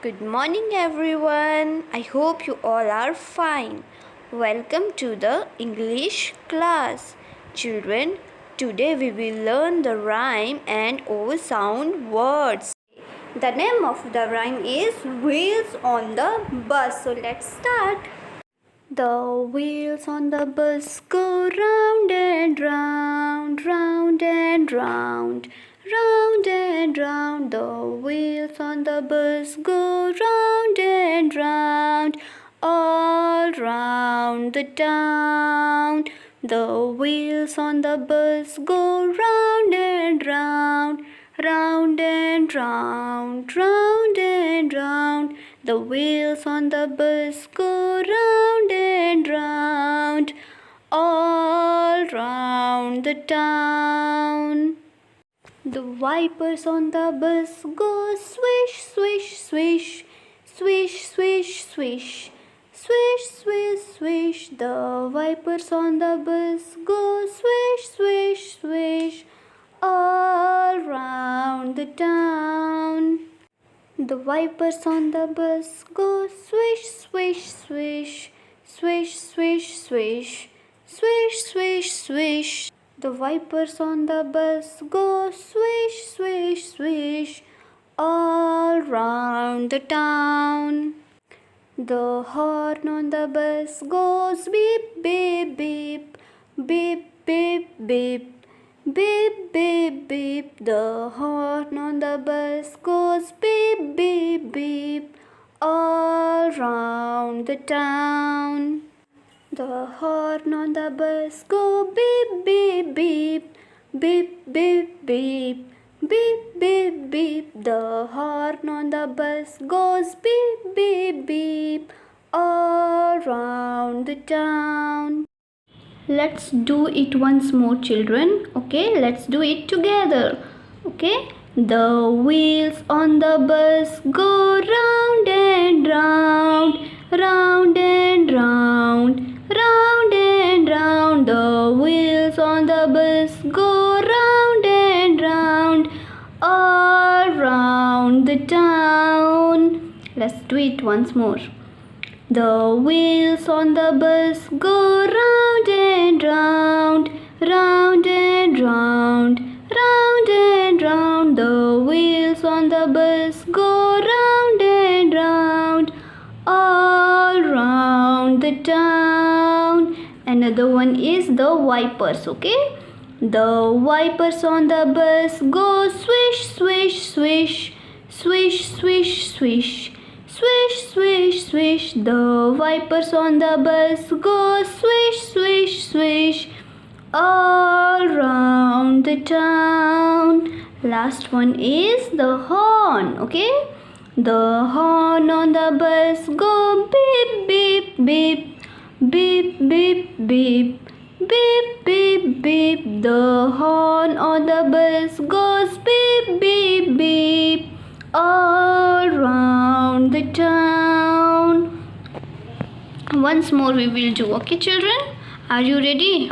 Good morning, everyone. I hope you all are fine. Welcome to the English class. Children, today we will learn the rhyme and O sound words. The name of the rhyme is Wheels on the Bus. So let's start. The wheels on the bus go round and round, round and round. Round and round, the wheels on the bus go round and round, all round the town. The wheels on the bus go round and round, round and round, round and round. The wheels on the bus go round and round, all round the town. The wipers on the bus go swish, swish, swish, swish, swish, swish, swish, swish, swish. The wipers on the bus go swish, swish, swish, all round the town. The wipers on the bus go swish, swish, swish, swish, swish, swish, swish, swish, swish. The wipers on the bus go swish, swish, swish, all round the town. The horn on the bus goes beep, beep, beep, beep, beep, beep, beep, beep, beep. The horn on the bus goes beep, beep, beep, all round the town. The horn on the bus go beep, beep, beep, beep, beep, beep, beep, beep, beep. The horn on the bus goes beep, beep, beep, all round the town. Let's do it once more, children. Okay, let's do it together. Okay, the wheels on the bus go round and round, round and round. Round and round, the wheels on the bus go round and round, all round the town. Let's do it once more. The wheels on the bus go round and round, round and round, round and round. The wheels on the bus go round and round, all round the town. Another one is the wipers. Okay, the wipers on the bus go swish, swish, swish, swish, swish, swish, swish, swish, swish. The wipers on the bus go swish, swish, swish, all round the town. Last one is the horn. Okay, the horn on the bus go beep, beep, beep, beep, beep, beep, beep, beep, beep. The horn on the bus goes beep, beep, beep, all round the town. Once more we will do. Okay, children, are you ready?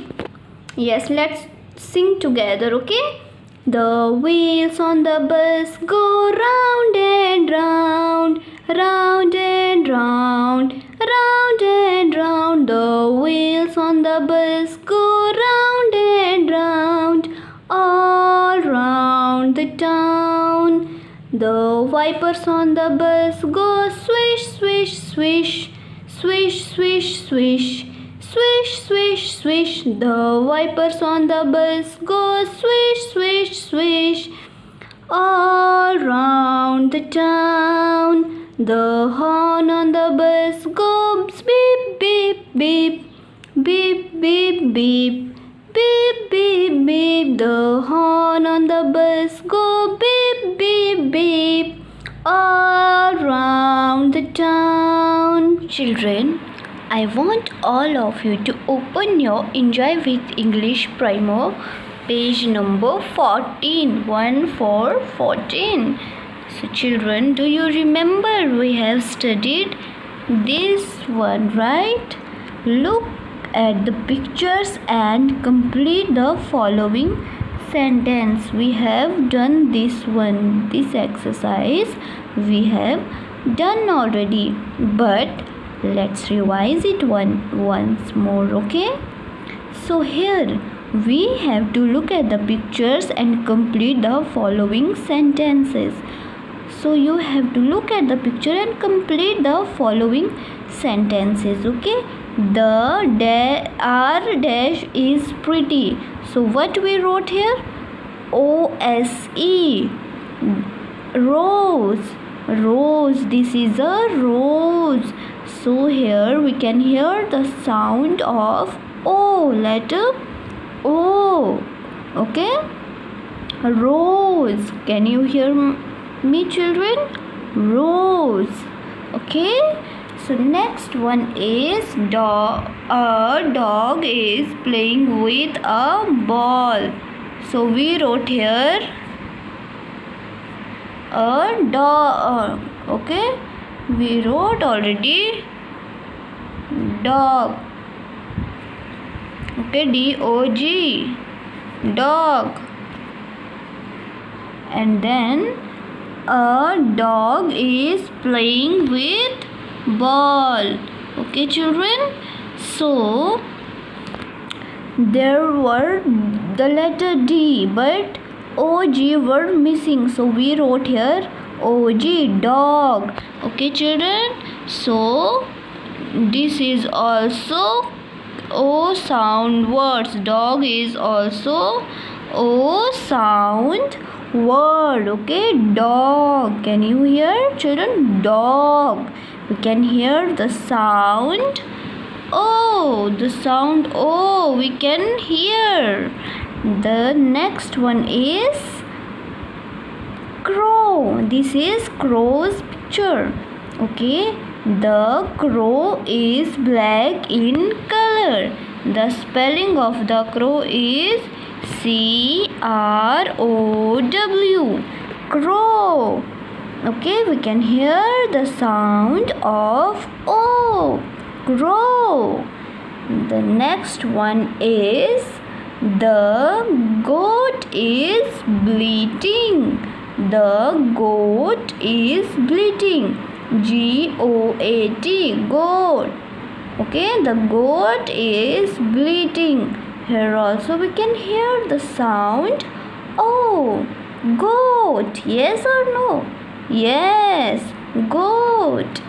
Yes, let's sing together. Okay, the wheels on the bus go round and round, round and round, round and round. The wheels on the bus go round and round, all round the town. The wipers on the bus go swish, swish, swish, swish, swish, swish, swish, swish, swish. The wipers on the bus go swish, swish, swish, all round the town. The horn on the bus goes beep, beep, beep, beep, beep, beep, beep, beep, beep. The horn on the bus go beep, beep, beep, all round the town. Children, I want all of you to open your Enjoy with English primer, page number 14, 14. So children, do you remember we have studied this one, right? Look at the pictures and complete the following sentence. We have done this one, this exercise we have done already, but let's revise it once more, okay? So here we have to look at the pictures and complete the following sentences. So you have to look at the picture and complete the following sentences, okay? The R dash is pretty. So what we wrote here? O-S-E. Rose. Rose. This is a rose. So here we can hear the sound of O, letter O. Okay? Rose. Can you hear me, children? Rose. Okay? So next one is dog. A dog is playing with a ball. So we wrote here a dog. Okay? We wrote already dog. Okay, D-O-G. Dog. And then a dog is playing with ball. Okay, children? So there were the letter D, but O-G were missing. So we wrote here O-G, dog. Okay, children? So this is also O sound words. Dog is also O sound word. Okay, dog. Can you hear, children? Dog. We can hear the sound O. The sound O we can hear. The next one is crow. This is crow's picture. Okay, the crow is black in color. The spelling of the crow is C-R-O-W. Crow. Okay, we can hear the sound of O. Crow. The next one is the goat is bleating. The goat is bleating. G-O-A-T. Goat. Okay, the goat is bleating. Here also we can hear the sound O. Goat. Yes or no? Yes. Goat.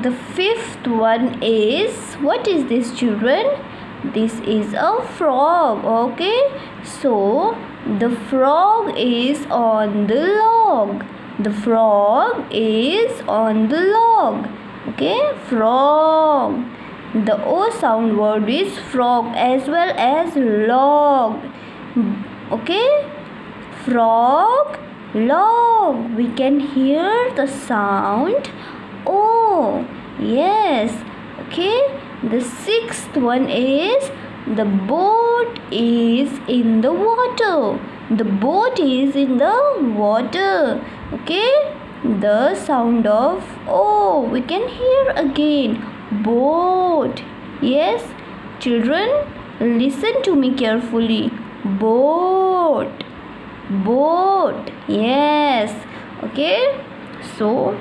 The fifth one is, what is this, children? This is a frog. Okay, so the frog is on the log. The frog is on the log. Okay, frog. The O sound word is frog as well as log. Okay, frog, log. We can hear the sound O. Yes. Okay. The sixth one is the boat is in the water. The boat is in the water. Okay. The sound of O we can hear again. Boat. Yes. Children, listen to me carefully. Boat. Boat. Yes. Okay. So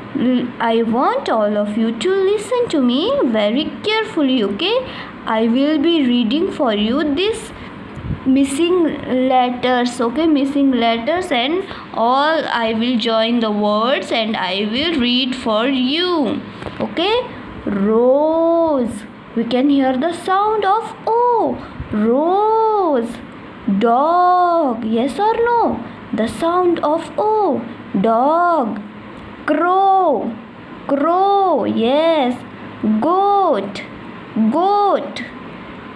I want all of you to listen to me very carefully. Okay, I will be reading for you this missing letters. Okay, missing letters, and all I will join the words and I will read for you. Okay, rose. We can hear the sound of O. Rose. Dog. Yes or no? The sound of O. Dog. Crow. Crow. Yes. Goat. Goat.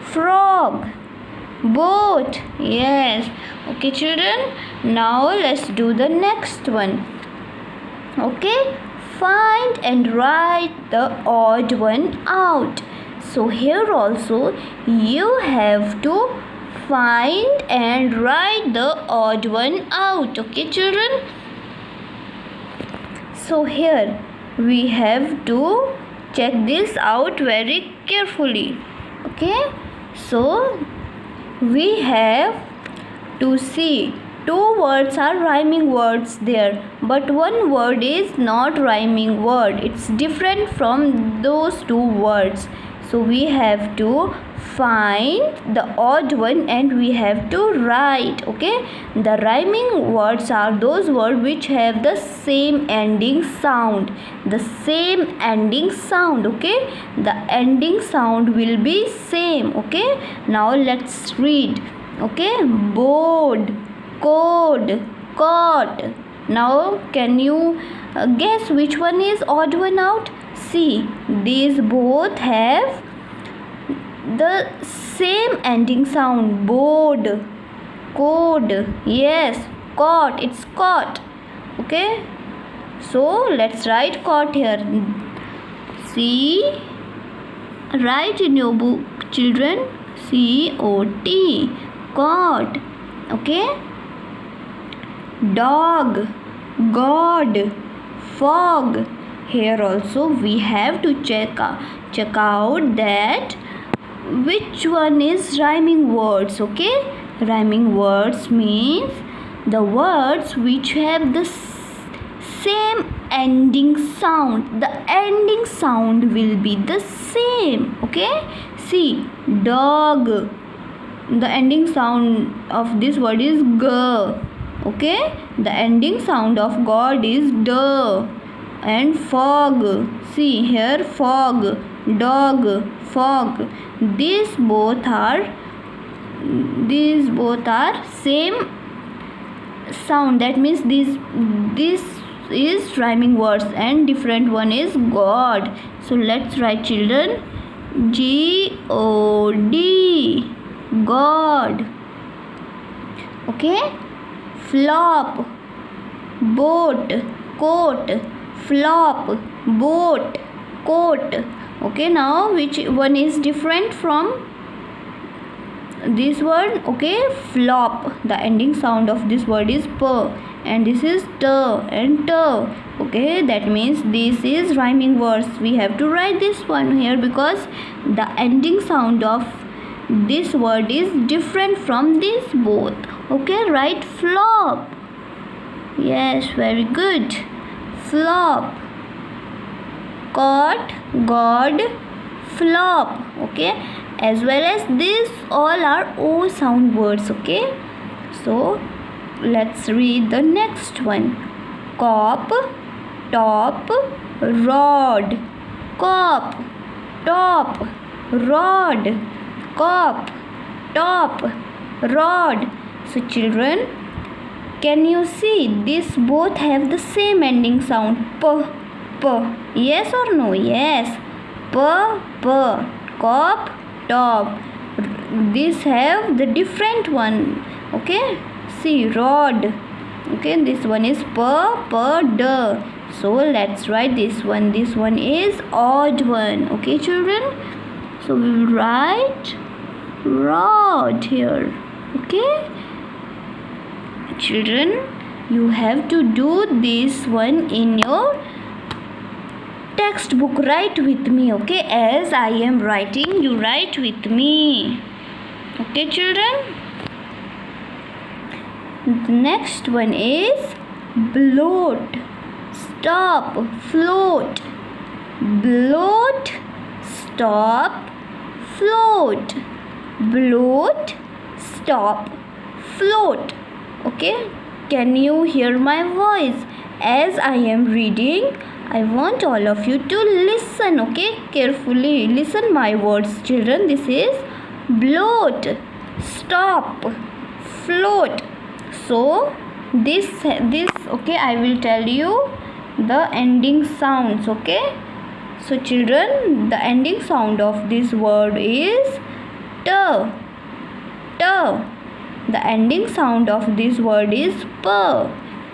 Frog. Boat. Yes. Okay, children. Now let's do the next one. Okay. Find and write the odd one out. So here also you have to find and write the odd one out. Okay, children. So here we have to check this out very carefully. Okay, so we have to see two words are rhyming words there, but one word is not rhyming word. It's different from those two words. So we have to find the odd one and we have to write. Okay, the rhyming words are those words which have the same ending sound. The same ending sound. Okay, the ending sound will be same. Okay, now let's read. Okay, board, code, caught. Now can you guess which one is odd one out? See, these both have the same ending sound. Board, code. Yes, caught. It's caught. Okay, so let's write caught here. See, write in your book, children. C-O-T, caught. Okay, dog, god, fog. Here also we have to check out that which one is rhyming words. Okay, rhyming words means the words which have the same ending sound. The ending sound will be the same. Okay, see, dog, the ending sound of this word is g. Okay, the ending sound of god is d. And fog, see here, fog, dog, fog. These both are same sound. That means this is rhyming words and different one is god. So let's write, children, G-O-D, god. Okay, flop, boat, coat, flop, boat, coat. Okay, now which one is different from this word? Okay, flop, the ending sound of this word is p, and this is t and t. Okay, that means this is rhyming words. We have to write this one here because the ending sound of this word is different from this both. Okay, write flop. Yes, very good. Flop, caught, god, flop. Okay, as well as this all are O sound words. Okay, so let's read the next one. Cop, top, rod, cop, top, rod, cop, top, rod. So children, can you see these both have the same ending sound? P, p. Yes or no? Yes. P, p. Cop, top. These have the different one. Okay. See, rod. Okay, this one is p, p, d. So let's write this one. This one is odd one. Okay, children. So we will write rod here. Okay. Children, you have to do this one in your textbook. Write with me. Okay, as I am writing, you write with me. Okay, children. The next one is bloat, stop, float, bloat, stop, float, bloat, stop, float. Okay, can you hear my voice? As I am reading, I want all of you to listen. Okay, carefully listen my words, children. This is bloat, stop, float. So this okay, I will tell you the ending sounds. Okay, so children, the ending sound of this word is t, t. The ending sound of this word is p.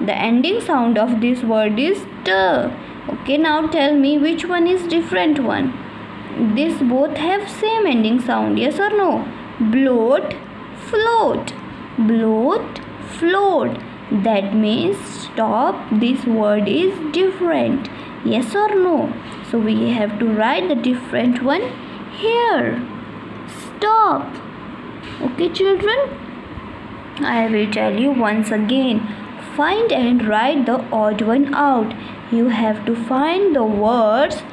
The ending sound of this word is t. Okay, now tell me which one is different one. These both have same ending sound. Yes or no? Bloat, float, bloat, float. That means stop. This word is different. Yes or no? So we have to write the different one here. Stop. Okay, children. I will tell you once again. Find and write the odd one out. You have to find the words,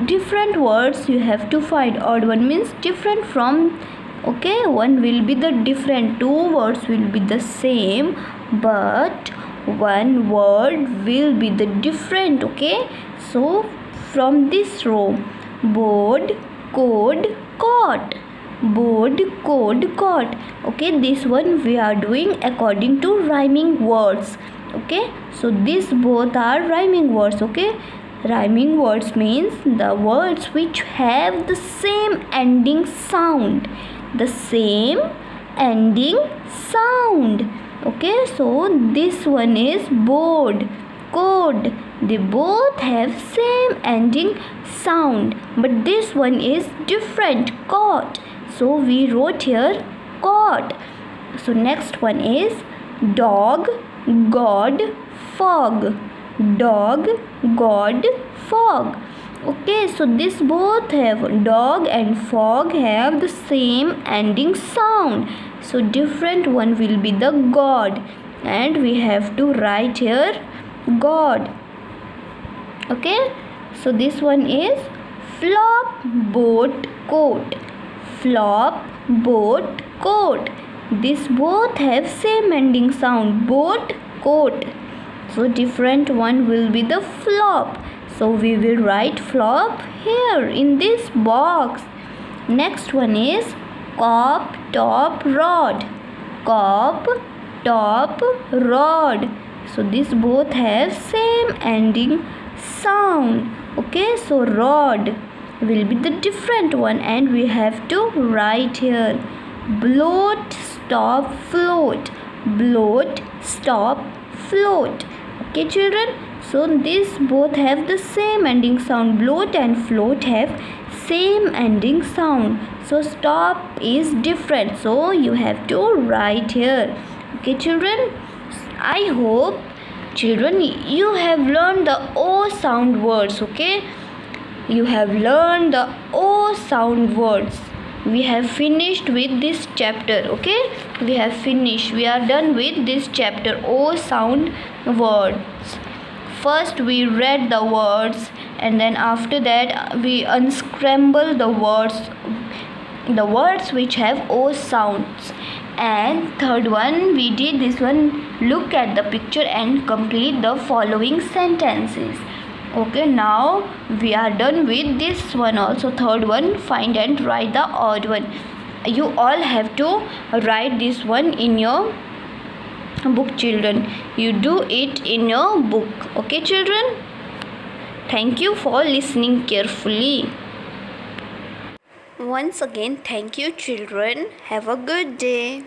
different words you have to find. Odd one means different from, okay, one will be the different, two words will be the same, but one word will be the different, okay. So from this row, board, code, caught. Board, code, caught. Okay, this one we are doing according to rhyming words. Okay, so these both are rhyming words. Okay, rhyming words means the words which have the same ending sound. The same ending sound. Okay, so this one is board, code. They both have same ending sound, but this one is different, caught. So we wrote here caught. So next one is dog, god, fog. Dog, god, fog. Okay, so this both have, dog and fog have the same ending sound. So different one will be the god, and we have to write here god. Okay, so this one is flop, boat, coat. Flop, boat, coat. These both have same ending sound, boat, coat. So different one will be the flop. So we will write flop here in this box. Next one is cop, top, rod. Cop, top, rod. So these both have same ending sound. Okay, so rod will be the different one, and we have to write here bloat, stop, float. Bloat, stop, float. Okay children, so these both have the same ending sound. Bloat and float have same ending sound. So stop is different, so you have to write here. Okay children, I hope children you have learned the O sound words. Okay, you have learned the O sound words. We have finished with this chapter. Okay, we have finished, we are done with this chapter O sound words. First we read the words, and then after that we unscramble the words which have O sounds. And third one, we did this one, look at the picture and complete the following sentences. Okay, now we are done with this one also. Third one, find and write the odd one. You all have to write this one in your book children. You do it in your book. Okay children, thank you for listening carefully. Once again, thank you children. Have a good day.